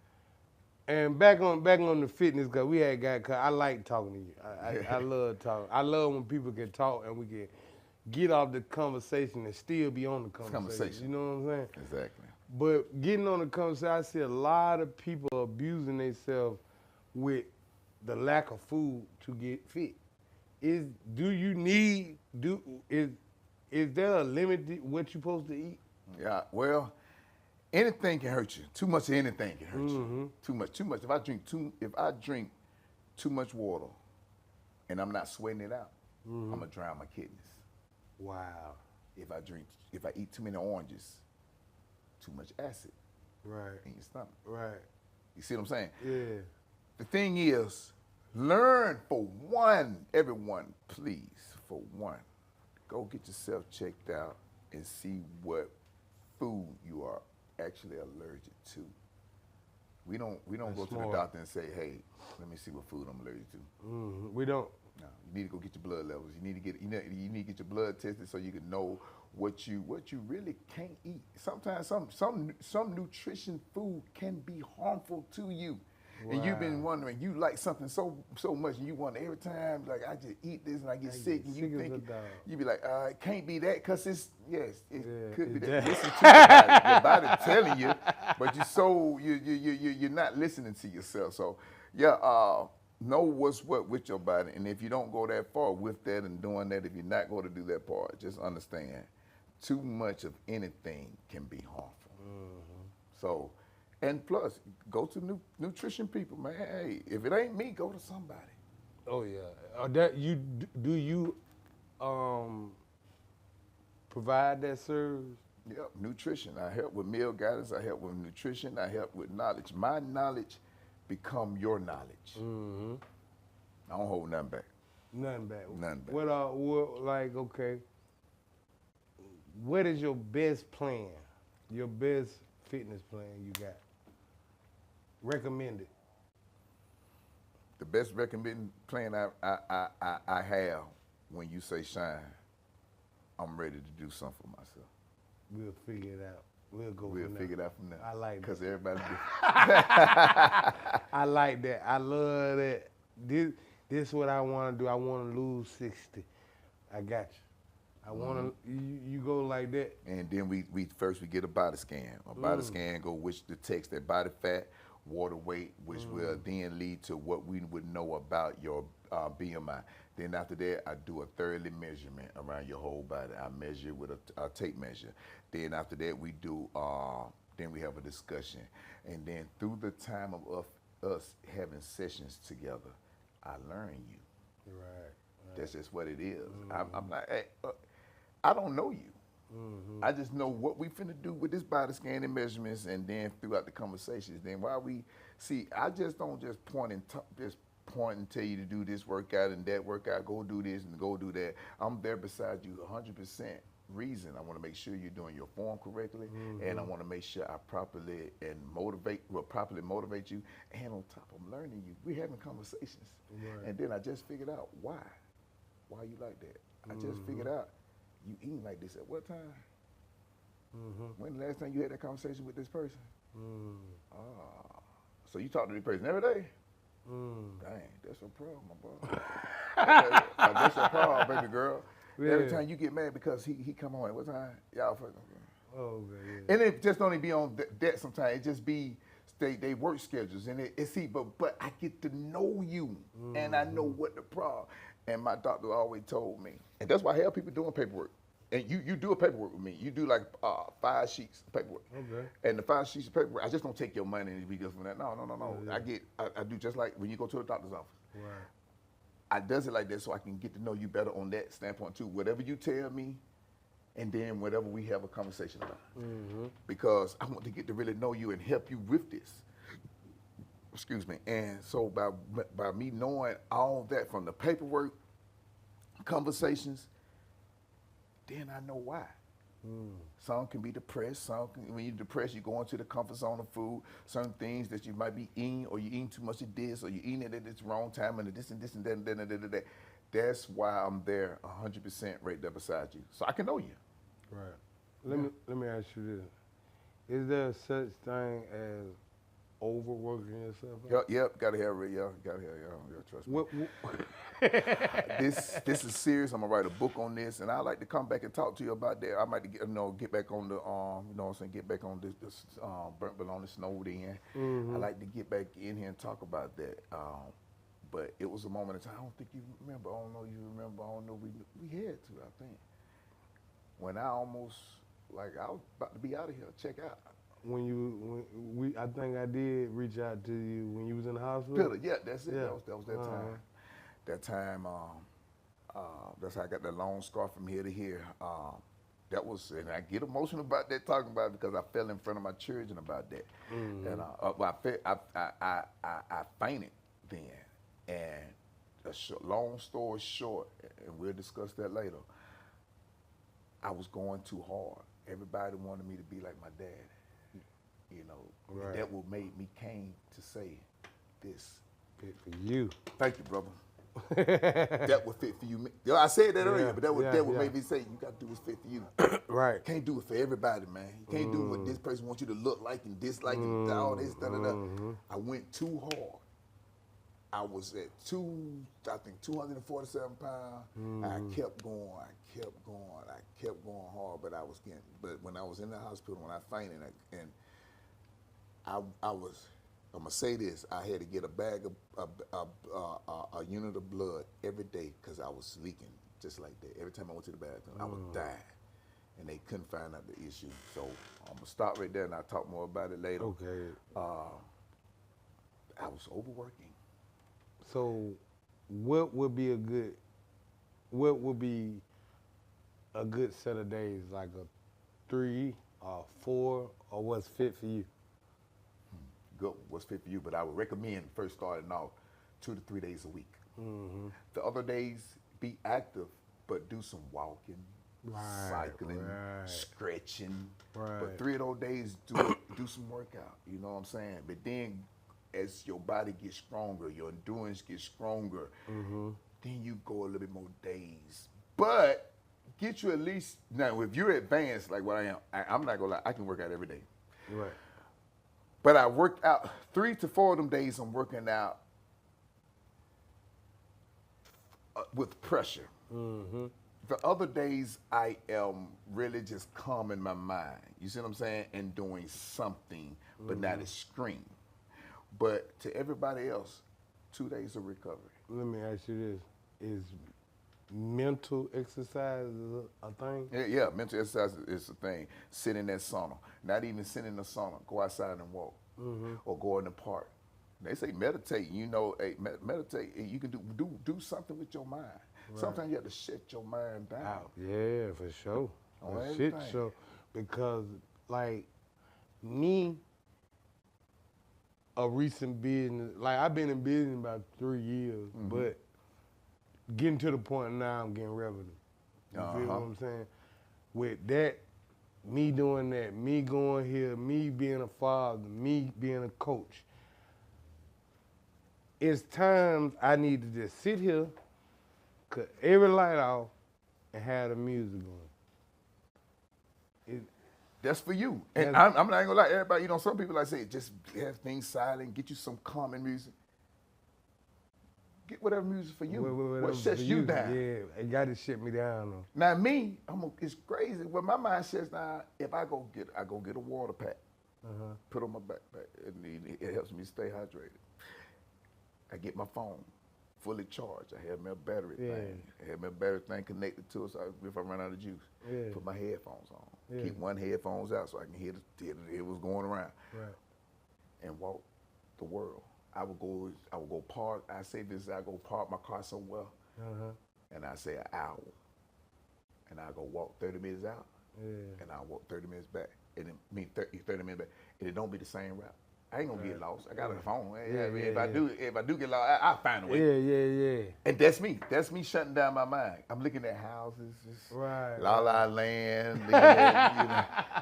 And back on the fitness, cause we had got. Cause I like talking to you. I love talking. I love when people can talk and we can get off the conversation and still be on the conversation. You know what I'm saying? Exactly. But getting on the conversation, I see a lot of people abusing themselves with the lack of food to get fit. Is there a limit to what you're supposed to eat? Yeah. Well, anything can hurt you. Too much of anything can hurt you. Too much. If I drink too much water, and I'm not sweating it out, I'm gonna drown my kidneys. Wow. If I eat too many oranges, too much acid Right. in your stomach. Right. You see what I'm saying? Yeah. The thing is, learn for one, everyone, please, for one, go get yourself checked out and see what food you are actually allergic to. We don't go to the smart. doctor and say, hey, let me see what food I'm allergic to. We don't. No, you need to go get your blood levels. You need to get your blood tested so you can know what you really can't eat. Sometimes some nutrition food can be harmful to you. And you've been wondering, you like something so much, and you wonder every time, like, I just eat this and I get sick, and you sick as a think, dog. you be like, it can't be that, because it could be it's that. that. Listen to your body telling you, but you're not listening to yourself. So, know what's what with your body, and if you don't go that far with that and doing that, if you're not going to do that part, just understand, too much of anything can be harmful. So, and plus, go to nutrition people, man. Hey, if it ain't me, go to somebody. Oh yeah. Do you provide that service? Yep, nutrition. I help with meal guidance. I help with nutrition. I help with knowledge. My knowledge become your knowledge. I don't hold nothing back. Nothing bad. Nothing bad. What is your best plan? Your best fitness plan you got? Recommended. The best recommended plan I have when you say shine, I'm ready to do something for myself. We'll figure it out. We'll figure it out from there. I like that. Because everybody do. I like that. I love that. This is what I want to do. I want to lose 60. I got you. I want to. You go like that. And then we first get a body scan. A body scan which detects that body fat, water weight, which will then lead to what we would know about your BMI. Then after that, I do a thoroughly measurement around your whole body. I measure with a tape measure. Then after that, we do. Then we have a discussion, and then through the time of us having sessions together, I learn you. Right. That's just what it is. I'm like, hey, I don't know you. I just know what we finna do with this body scan and measurements, and then throughout the conversations. Then while we see, I just don't just point and tell you to do this workout and that workout. Go do this and go do that. I'm there beside you 100%. Reason I want to make sure you're doing your form correctly, and I want to make sure I properly motivate you. And on top, I'm learning you. We're having conversations, and then I just figured out why you like that. I just figured out you eating like this at what time? When the last time you had that conversation with this person? So you talk to this person every day? Dang, that's your problem, my boy. That's your problem, baby girl. Every time you get mad because he come on at what time? Y'all fucking. Oh, yeah. And it just don't even be on that sometimes. It just be they work schedules, and but I get to know you, and I know what the problem. And my doctor always told me, and that's why I have people doing paperwork. And you do a paperwork with me. You do like 5 sheets of paperwork. Okay. And the 5 sheets of paperwork, I just don't take your money and be good from that. No. I do just like when you go to the doctor's office. Right. I does it like that so I can get to know you better on that standpoint too. Whatever you tell me, and then whatever we have a conversation about. Because I want to get to really know you and help you with this. Excuse me. And so by me knowing all that from the paperwork, conversations, then I know why. Some can be depressed. When you're depressed, you go into the comfort zone of food. Certain things that you might be eating, or you're eating too much of this, or you're eating it at this wrong time, and this and this and that and that and that. That's why I'm there 100% right there beside you, so I can know you. Right. Let me ask you this: is there such thing as overworking yourself? Yep, gotta have it, gotta have it, trust me. This is serious. I'm gonna write a book on this, and I'd like to come back and talk to you about that. I might get back on the get back on this burnt bologna snowed in. I like to get back in here and talk about that. But it was a moment in time. I don't think you remember. I don't know you remember. I don't know we had to. I think when I almost I was about to be out of here. Check out. I think I did reach out to you when you was in the hospital. Yeah, that's it. Yeah. That was that time. That time, that's how I got that long scar from here to here. That was, and I get emotional about that, talking about it, because I fell in front of my children about that. And I fainted then. And long story short, and we'll discuss that later, I was going too hard. Everybody wanted me to be like my dad. You know, right. That what made me came to say this. Fit for you. Thank you, brother. That would fit for you. I said that earlier, but that would made me say you got to do what's fit for you. Right. Can't do it for everybody, man. You can't do what this person wants you to look like and dislike and all this, I went too hard. I was at 247 pounds. I kept going hard, but when I was in the hospital, when I fainted, and I was, I'm gonna say this, I had to get a bag of, a unit of blood every day because I was leaking just like that. Every time I went to the bathroom, I would die. And they couldn't find out the issue. So I'm gonna stop right there and I'll talk more about it later. Okay. I was overworking. So what would be a good set of days, like a 3 or 4, or what's fit for you? Good, what's fit for you, but I would recommend first starting off 2 to 3 days a week. The other days, be active, but do some walking, cycling, stretching. But 3 of those days, do some workout, you know what I'm saying? But then as your body gets stronger, your endurance gets stronger, then you go a little bit more days. But get you at least, now if you're advanced like what I am, I'm not gonna lie, I can work out every day. Right. But I worked out 3 to 4 of them days. I'm working out with pressure. The other days I am really just calming my mind. You see what I'm saying? And doing something, but not extreme. But to everybody else, 2 days of recovery. Let me ask you this: is mental exercise a thing? Yeah, mental exercise is a thing. Sit in that sauna. Not even sit in the sauna. Go outside and walk, or go in the park. They say meditate. You know, meditate. You can do something with your mind. Right. Sometimes you have to shut your mind down. Yeah, for sure. On shit show, because like me, a recent business, like I've been in business about 3 years, but getting to the point now I'm getting revenue. You feel what I'm saying? With that, me doing that, me going here, me being a father, me being a coach, it's times I need to just sit here, cut every light off, and have the music going. That's for you. And I'm not gonna lie, everybody, you know, some people like say, just have things silent, get you some calming music. Get whatever music for you. What shuts you down? Yeah, it gotta shut me down though. Now me, it's crazy. When my mind shuts down, if I go get a water pack, put on my backpack, it helps me stay hydrated. I get my phone fully charged. I have my battery thing. I have my battery thing connected to it, so if I run out of juice, put my headphones on. Keep one headphones out so I can hear what's going around. Right. And walk the world. I would go park. I say this, I go park my car somewhere, and I say an hour, and I go walk 30 minutes out, and I walk 30 minutes back, and it mean 30 minutes back, and it don't be the same route. I ain't gonna get lost. I got a phone. If I do get lost, I'll find a way. Yeah. And that's me. That's me shutting down my mind. I'm looking at houses, La land,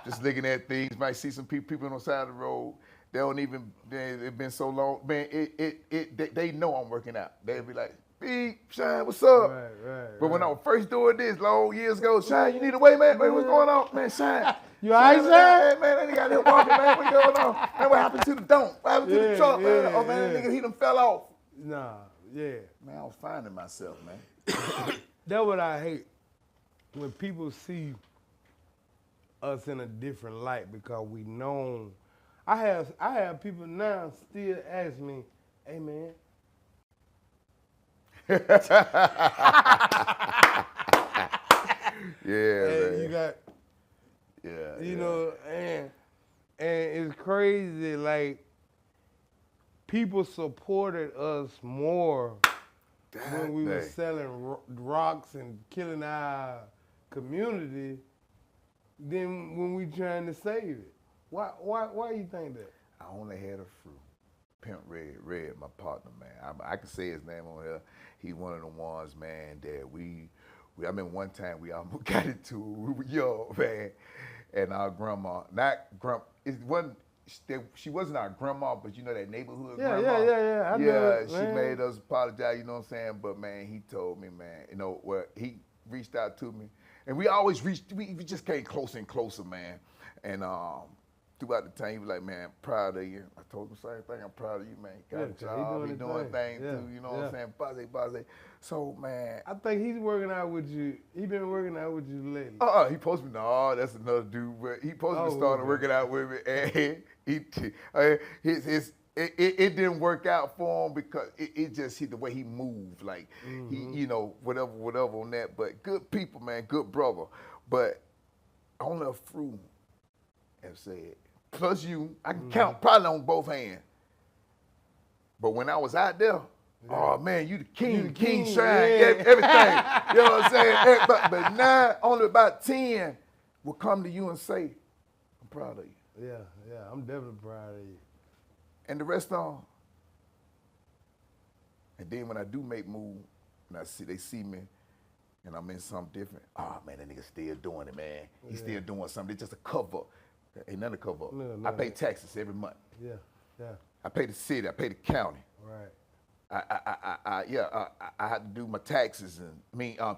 just looking at things. Might see some people on the side of the road. They don't even. It's been so long, man. They know I'm working out. They'll be like, Beep, Shine, what's up? Right. But when I was first doing this long years ago, Shine, you need a way, man? Wait, what's going on? Man, Shine. You all right, Shine? Hey, man, that nigga out here walking, man. What's going on? Man, what happened to the dome? What happened to the truck, man? Oh, man, that nigga, he done fell off. Nah, yeah. Man, I was finding myself, man. That's what I hate. When people see us in a different light because we known. I have people now still ask me, hey, man. Yeah, Hey, man. you got, you know, and it's crazy, like, people supported us more when we were selling rocks and killing our community than when we trying to save it. Why you think that? I only had a fruit. Pimp Red, my partner, man. I can say his name on here. He one of the ones, man, that I remember one time we almost got into it. We were young, man. And our grandma, she wasn't our grandma, but you know that neighborhood grandma? Yeah. I know it, she man. made us apologize, you know what I'm saying? But, man, he told me, man, you know, he reached out to me. And we always we just came closer and closer, man. And throughout the time, he was like, man, proud of you. I told him the same thing. I'm proud of you, man. Got a job. He doing things too, you know what I'm saying? Base. So, man. I think he's working out with you. He been working out with you lately. He posted me, no, that's another dude. But he posted me started working out with me. And it didn't work out for him because it just the way he moved. Like, he, you know, whatever on that. But good people, man, good brother. But only a few have said, plus you, I can count probably on both hands. But when I was out there, oh man, you the king, Shine, everything. You know what I'm saying? But now only about 10 will come to you and say, I'm proud of you. Yeah, I'm definitely proud of you. And the rest of them. And then when I do make moves, and they see me, and I'm in something different, oh man, that nigga still doing it, man. He's still doing something. It's just a cover. Ain't nothing to cover up. No, I pay taxes every month. Yeah. I pay the city, I pay the county. Right. I had to do my taxes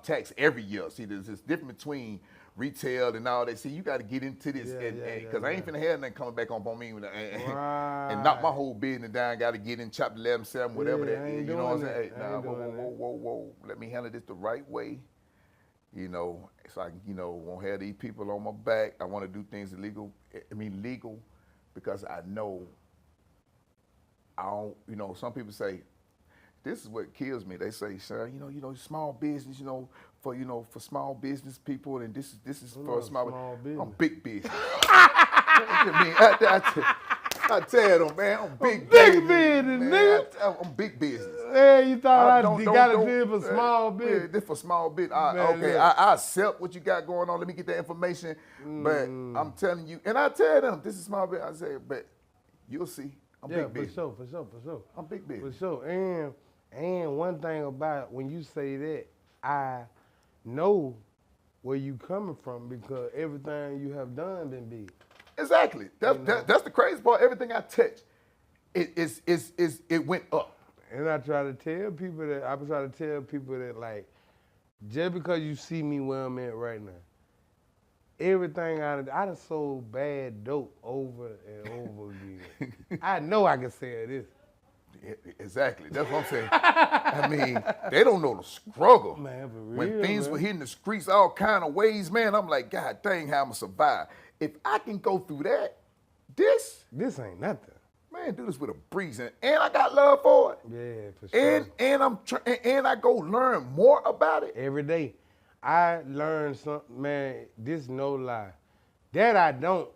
tax every year. See, there's this difference between retail and all that. See, you got to get into this, because I ain't finna have nothing coming back on me and knock my whole business down. Got to get in Chapter 11, 7, whatever that is. You know what I'm saying? Hey, whoa. Let me handle this the right way. You know, so I, won't have these people on my back. I want to do things legal, because I know. I don't. Some people say, this is what kills me. They say, sir, small business, for small business people, and this is for small business. I'm big business. I tell them, man, I'm big business, nigga. I'm big business. Hey, you thought I got to do it for small business? Yeah, this for small business. I accept what you got going on. Let me get that information. But I'm telling you, and I tell them, this is small business. I say, but you'll see. I'm big business. For sure. I'm big business. For sure. And one thing about when you say that, I know where you coming from because everything you have done been big. Exactly. That's the crazy part. Everything I touch, it went up. And I try to tell people that, like, just because you see me where I'm at right now, everything I done sold bad dope over and over again. I know I can sell this. Exactly. That's what I'm saying. I mean, they don't know the struggle. Man, for real, when things were hitting the streets all kind of ways, man, I'm like, God dang, how I'm going to survive. If I can go through that, this ain't nothing. Man, do this with a breeze. And I got love for it. Yeah, for sure. And I go learn more about it. Every day. I learn something, man, this no lie. That I don't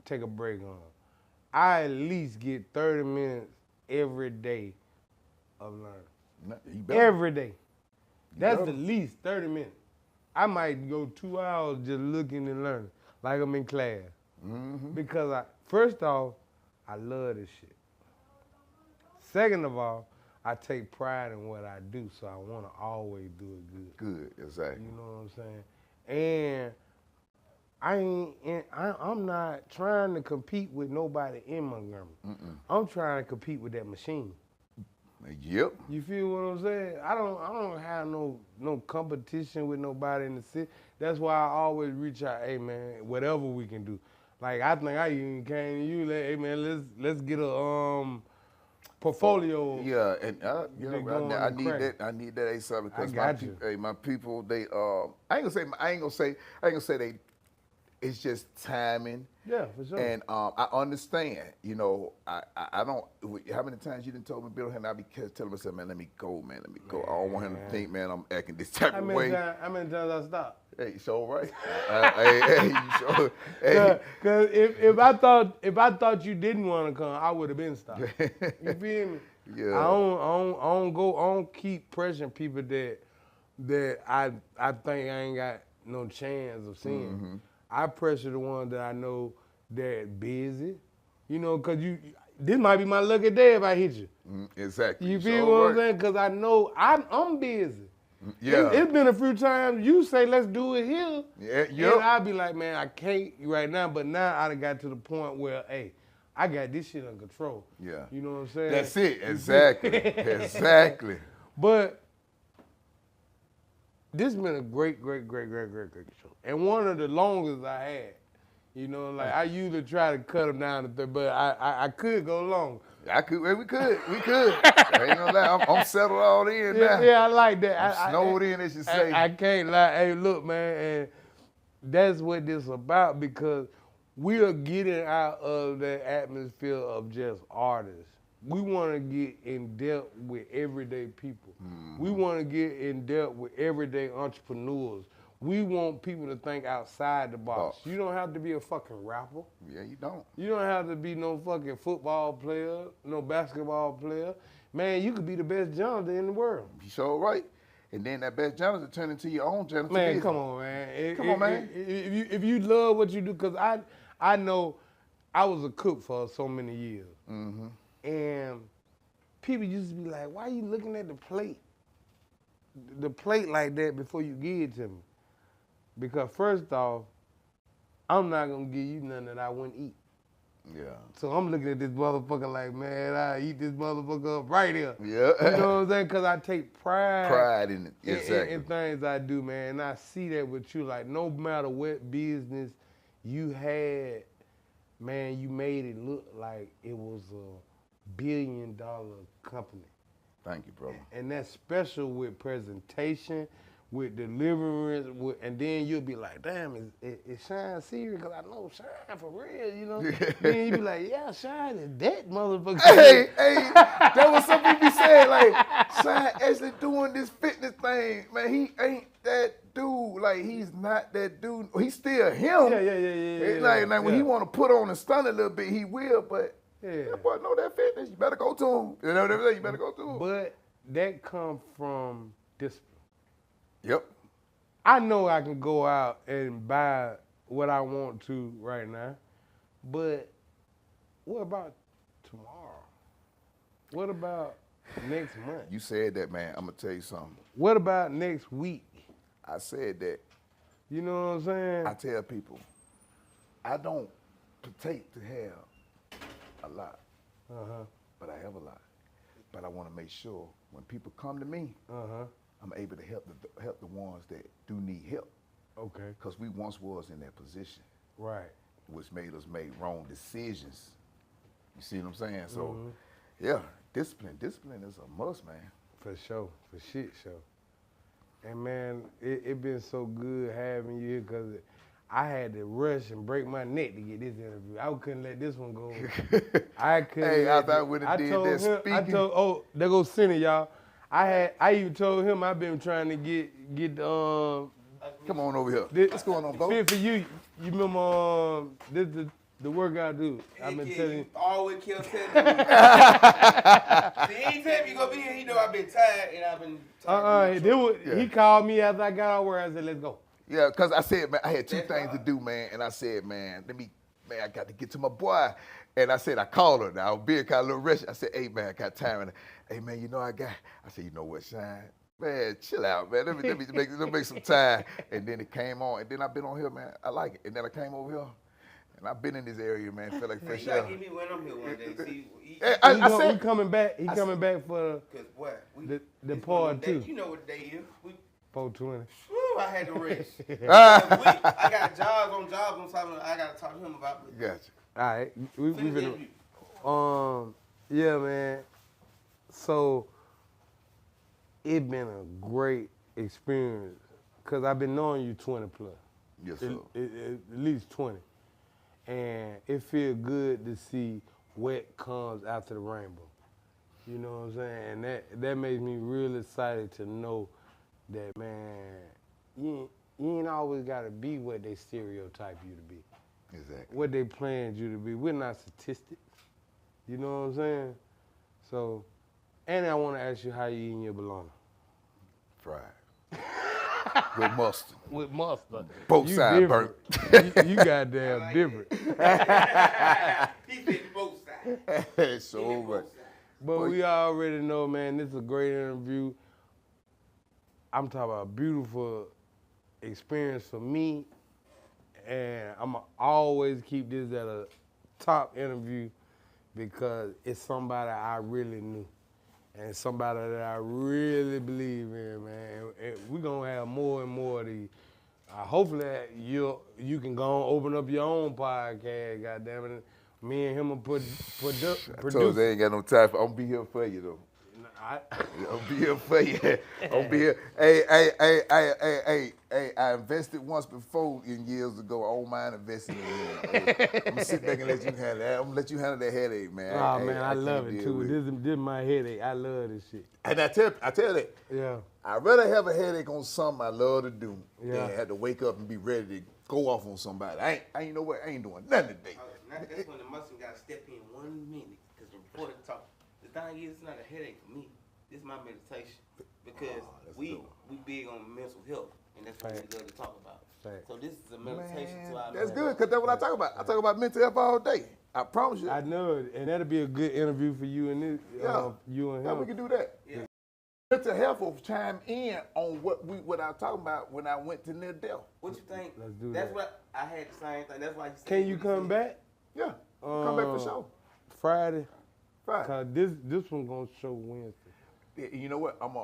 take a break on. I at least get 30 minutes every day of learning. Every day. That's the least 30 minutes. I might go 2 hours just looking and learning, like I'm in class. Mm-hmm. Because first off, I love this shit. Second of all, I take pride in what I do, so I want to always do it good. Good, exactly. You know what I'm saying? And I'm not trying to compete with nobody in Montgomery. I'm trying to compete with that machine. Yep. You feel what I'm saying? I don't have no competition with nobody in the city. That's why I always reach out, hey man, whatever we can do. Like I think I even came to you, like, hey man, let's get a portfolio. Yeah, and They go on I and need crack. that. I need that ASAP because I got you. my people, they I ain't gonna say they. It's just timing. Yeah, for sure. And I understand, you know, I don't, how many times you done told me, Bill, and I be telling myself, man, let me go. I don't want him to think, man, I'm acting this type of way. How many times I stopped? Hey, you sure right. Hey, you sure. Hey. Cause if I thought you didn't want to come, I would have been stopped. You feel me? Yeah. I don't keep pressuring people that I think I ain't got no chance of seeing. Mm-hmm. I pressure the ones that I know that busy. You know, cause this might be my lucky day if I hit you. Exactly. You feel what I'm saying? Cause I know I'm busy. Yeah. It's been a few times you say, let's do it here. Yeah. And I'll be like, man, I can't right now. But now I done got to the point where, hey, I got this shit under control. Yeah. You know what I'm saying? That's it. Exactly. Exactly. But this has been a great show. And one of the longest I had. You know, like I usually try to cut them down to 30, but I could go long. We could. I ain't gonna lie, I'm settled all in now. Yeah, I like that. I'm snowed in, as you say. I can't lie. Hey, look, man, and that's what this about because we are getting out of the atmosphere of just artists. We want to get in depth with everyday people. We want to get in depth with everyday entrepreneurs. We want people to think outside the box. You don't have to be a fucking rapper. Yeah, you don't. You don't have to be no fucking football player, no basketball player. Man, you could be the best janitor in the world. You sure right. And then that best janitor turn into your own janitor. Man, business. come on, man. Come on, man. If you love what you do, because I know I was a cook for so many years. Mm-hmm. And people used to be like, why you looking at the plate like that before you give it to me? Because first off, I'm not going to give you nothing that I wouldn't eat. Yeah. So I'm looking at this motherfucker like, man, I eat this motherfucker up right here. Yeah. You know what I'm saying? Because I take pride in it. Exactly. in things I do, man. And I see that with you. Like, no matter what business you had, man, you made it look like it was a $1 billion company. Thank you, brother. And that's special with presentation, with deliverance, and then you'll be like, damn, is Shine serious? Because I know Shine for real, you know? Then you be like, yeah, Shine is that motherfucker. Hey, that was some people said, like, Shine actually doing this fitness thing. Man, he ain't that dude. Like, he's not that dude. He's still him. Yeah. Like when he want to put on and stun a little bit, he will, but that boy know that fitness. You better go to him. You know what I'm saying? You better go to him. But that comes from discipline. Yep. I know I can go out and buy what I want to right now, but what about tomorrow? What about next month? You said that, man. I'm going to tell you something. What about next week? I said that. You know what I'm saying? I tell people, I don't take to have a lot, but I have a lot. But I want to make sure when people come to me, I'm able to help the ones that do need help. Okay. Because we once was in that position. Right. Which made us make wrong decisions. You see what I'm saying? So, yeah, discipline is a must, man. For sure. For shit show. And, man, it been so good having you here because I had to rush and break my neck to get this interview. I couldn't let this one go. I couldn't. Hey, I thought we'd have did that speaking. There goes Cindy, y'all. I even told him I've been trying to get come on over here. What's going on, bro? Fit for you. You remember this the workout dude. I've been telling you. Always kill telling me. Anytime you gonna be here, he know I've been tired and I've been. He called me after I got out work. I said, let's go. Yeah, because I said, man, I had two things to do, man. And I said, man, I got to get to my boy. And I said, I called her now. Being kind of a little rush. I said, hey, man, I got time. And, hey, man, I said, you know what, Shine? Man, chill out, man. Let me make some time. And then it came on. And then I've been on here, man. I like it. And then I came over here. And I've been in this area, man. Feel like You fresh gotta air. get me when I'm here one day. See, Hey, He coming back. He coming back for cause what? the part two. You know what the day is. 420. Woo, I had to rest. I got jobs on something I gotta talk to him about. Gotcha. All right, we Finish the been interview. yeah, man. So it been a great experience because I've been knowing you 20 plus, Yes, sir. at least 20, and it feels good to see what comes after the rainbow. You know what I'm saying? And that makes me real excited to know that, man, you ain't always gotta be what they stereotype you to be. Exactly. What they planned you to be. We're not statistics. You know what I'm saying? So, and I want to ask you how you eating your bologna. Fried. With mustard. With mustard. Both You sides burnt. different. you goddamn different. He said both sides. So He did much. both sides. But we already know, man, this is a great interview. I'm talking about a beautiful experience for me. And I'm going to always keep this at a top interview because it's somebody I really knew and somebody that I really believe in, man. And we're going to have more and more of these. Hopefully you can go and open up your own podcast, goddammit. Me and him will produce. I told you I ain't got no time for. I'm gonna be here for you though. I'm be here for you. I'm be here. Hey. I invested once before years ago. I don't mind investing again. Hey, I'm gonna sit back and let you handle that. I'm gonna let you handle that headache, man. Oh, Hey, man, I love can't it deal too. with it. This is my headache. I love this shit. And I tell you that. Yeah. I'd rather have a headache on something I love to do Yeah. than have to wake up and be ready to go off on somebody. I ain't you know what? I ain't doing nothing today. That's when the muscle gotta step in 1 minute. Because before the talk, the thing is, it's not a headache for me. This is my meditation. Because that's we dope. big on mental health, and that's what we love to talk about. Fact. So this is a meditation to our That's mental good, health. because that's what I talk about. I talk about mental health all day. I promise you. I know it, and that'll be a good interview for you and this, Yeah. you and Yeah, him. we can do that. Yeah. Mental health will chime in on what I was talking about when I went to near death. What you think? Let's do That's that. what I had the same thing. That's why you said. Can you what come said. back Yeah, come back for sure. Friday? Right. Cause this one gonna show Wednesday. You know what? I'm